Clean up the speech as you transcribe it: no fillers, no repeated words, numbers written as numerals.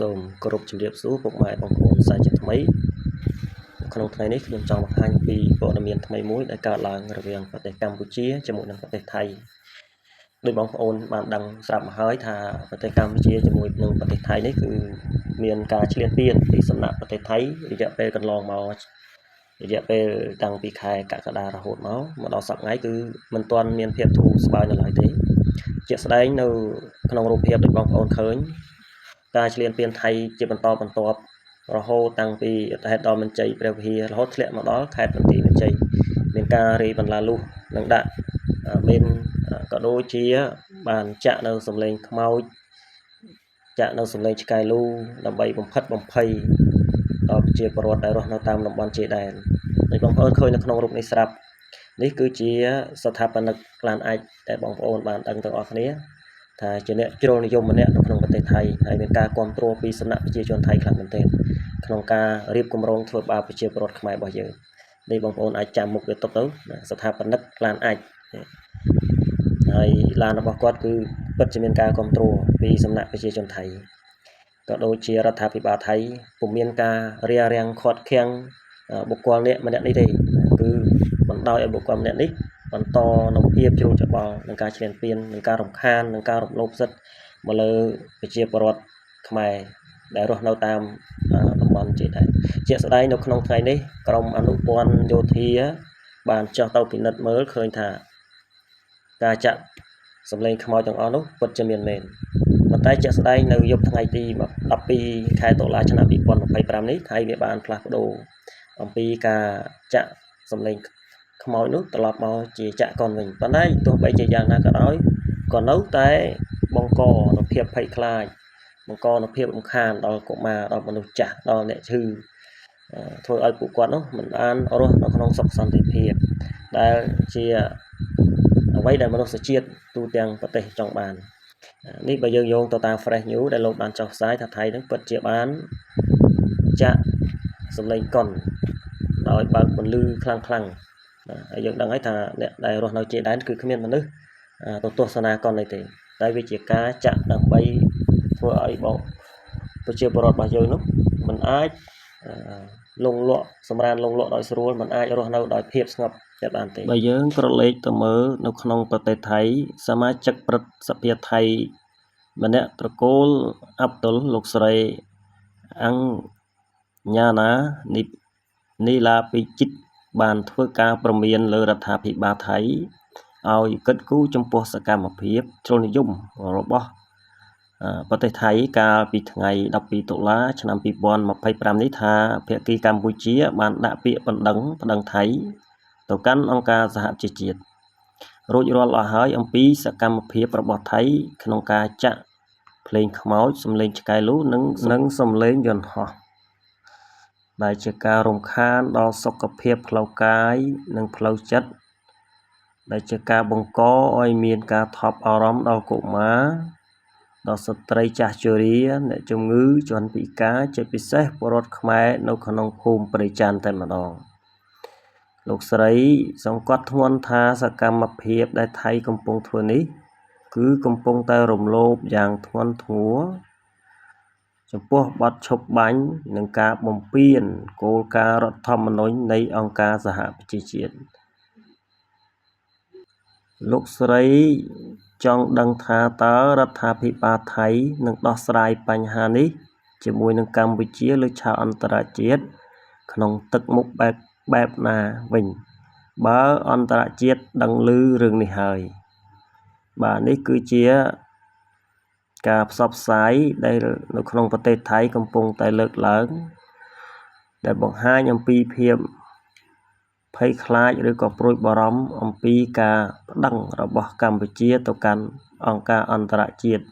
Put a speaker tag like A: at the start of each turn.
A: សូមគោរពជំរាបសួរពុកម៉ែបងប្អូនសាជាថ្មីក្នុងថ្ងៃនេះខ្ញុំចង់បង្ហាញពីព័ត៌មានថ្មីមួយដែលកើតឡើងរវាងប្រទេសកម្ពុជាជាមួយនឹងប្រទេសថៃដោយបងប្អូនបានដឹងស្រាប់មកហើយថាប្រទេសកម្ពុជាជាមួយនឹងប្រទេសថៃនេះគឺមានការឈ្លានពានពីសំណាក់ប្រទេសថៃរយៈពេលកន្លងមករយៈពេលតាំងពីខែកក្កដារហូតមកដល់សប្តាហ៍ថ្ងៃគឺមិនទាន់មានភាពធូរស្បើយនៅឡើយទេជាក់ស្ដែងនៅក្នុងរូបភាពដែលបងប្អូនឃើញការឈ្លានពានថៃជាបន្តបន្ទាប់រហូតតាំងពីហេតុដល់មន្ជ័យព្រះវិហាររហូតធ្លាក់មកដល់ខេត្តបន្ទាយមានជ័យមានការរាយបន្លាលុះនិងដាក់មានក៏ដូចជាបានចាក់នៅសំឡេងខ្មោចចាក់នៅសំឡេងឆ្កែលូដើម្បីបំផិតបំភ័យដល់ប្រជាពលរដ្ឋដែលរស់នៅតាមតំបន់ជ័យដែនហើយបងប្អូនឃើញនៅក្នុងរូបនេះស្រាប់នេះគឺជាស្ថាបនិកក្លានអាចដែលបងប្អូនបានដឹងទាំងអស់គ្នាថាជាអ្នកជ្រុលនិយមម្នាក់នៅក្នុងប្រទេសថៃហើយមានការគ្រប់គ្រងពីសំណាក់ប្រជាជនថៃខ្លាំងមែនទែនក្នុងការរៀបគម្រោងធ្វើបាបប្រជាពលរដ្ឋខ្មែររបស់យើងនេះបងប្អូនអាចចាំមុខវាទុកទៅស្ថាបនិកក្លានអាចហើយឡានរបស់គាត់គឺពិតជាមានការគ្រប់គ្រងពីសំណាក់ប្រជាជនថៃក៏ដូចជារដ្ឋាភិបាលថៃពុំមានការរារាំងខាត់ខាំងបុគ្គលម្នាក់នេះទេគឺបណ្ដោយឲ្យបុគ្គលម្នាក់នេះបន្តនៅភាពជ្រុលច្បល់នឹងការឈ្លានពាននឹងការរំខាននឹងការរំលោភសិទ្ធិមកលើប្រជាពលរដ្ឋខ្មែរដែលរស់នៅតាមតំបន់ជ័យដែនជាក់ស្ដែងនៅក្នុងថ្ងៃនេះក្រមអនុព័ន្ធយោធាបានចុះទៅពិនិត្យមើលឃើញថាការចាក់សម្លេងខ្មោចទាំងអស់នោះពិតជាមានមែនប៉ុន្តែជាក់ស្ដែងនៅយប់ថ្ងៃទី12ខែតុលាឆ្នាំ2025នេះថៃវាបានផ្លាស់ប្ដូរអំពីការចាក់សម្លេងខ្មោចនោះត្រឡប់មកជាចាក់កនវិញប៉ុន្តែទោះបីជាយ៉ាងណាក៏ដោយក៏នៅតែបង្កនូវភាពភ័យខ្លាចបង្កនូវភាពរំខានដល់កុមារដល់មនុស្សចាស់ដល់អ្នកឈឺធ្វើឲ្យពួកគាត់នោះមិនបានរស់នៅក្នុងសុខសន្តិភាពដែលជាអ្វីដែលមនុស្សជាតិទូទាំងប្រទេសចង់បាននេះបើយើងយោងទៅតាម Fresh News ដែលលោកបានចុះផ្សាយថាថៃនឹងពិតជាបានចាក់សម្លេងកុនដោយបើកពន្លឺខ្លាំងហើយយើងដឹងហើយថាអ្នកដែលរស់នៅជ័យដែនគឺគ្មានមនុស្សទៅទស្សនាកុននេះទេតែវាជាការចាក់ដើម្បីធ្វើឲ្យប្រជាពលរដ្ឋរបស់យើងនោះមិនអាចលងលក់សម្រានលងលក់ដោយស្រួលមិនអាចរស់នៅដោយភាពស្ងប់ចិត្តបានទេបើយើងក្រឡេកទៅមើលនៅក្នុងប្រទេសថៃសមាជិកព្រឹទ្ធសភាថៃម្នាក់ត្រកូលអាប់តុលលោកស្រីអង្គញ៉ាណានីឡាពីជីតបានធ្វើការព្រមានលើរដ្ឋាភិបាលថៃឲ្យគិតគូរចំពោះសកម្មភាពជ្រុលនិយមរបស់ប្រទេសថៃកាលពីថ្ងៃ12តុលាឆ្នាំ2025នេះថាភាគីកម្ពុជាបានដាក់ពាក្យបណ្ដឹងថៃទៅកាន់អង្គការសហប្រជាជាតិរួចរាល់អស់ហើយអំពីសកម្មភាពរបស់ថៃក្នុងការចាក់ភ្លេងខ្មោចសម្លេងឆ្កែលូនិងសម្លេងយន្តហោះដែលជាការរំខានដល់សុខភាពផ្លូវកាយនិងផ្លូវចិត្តដែលជាការបង្កឲ្យមានការថប់បារម្ភដល់កុមារដល់ស្ត្រីចាស់ជរាអ្នកជំងឺជនពិការជាពិសេសពលរដ្ឋខ្មែរនៅក្នុងភូមិព្រៃច័ន្ទតែម្ដងលោកស្រីសង្កត់ធ្ងន់ថាសកម្មភាពដែលថៃកំពុងធ្វើនេះគឺកំពុងតែរំលោភយ៉ាងធ្ងន់ធ្ងរចំពោះបទឈប់បាញ់និងការបំពានគោលការណ៍រដ្ឋធម្មនុញ្ញនៃអង្គការសហប្រជាជាតិលោកស្រីចង់ដឹងថាតើរដ្ឋាភិបាលថៃនឹងដោះស្រាយបញ្ហានេះជាមួយនឹងកម្ពុជាលើឆាកអន្តរជាតិក្នុងទឹកមុខបែបណាវិញបើអន្តរជាតិដឹងឮរឿងនេះហើយបាទនេះគឺជាការផ្សព្វផ្សាយដែលនៅក្នុងប្រទេសថៃកំពុងតែលើកឡើងដែលបង្ហាញអំពីភាពភ័យខ្លាចឬក៏ព្រួយបារម្ភអំពីការប្តឹងរបស់កម្ពុជាទៅកាន់អង្គការអន្តរជាតិ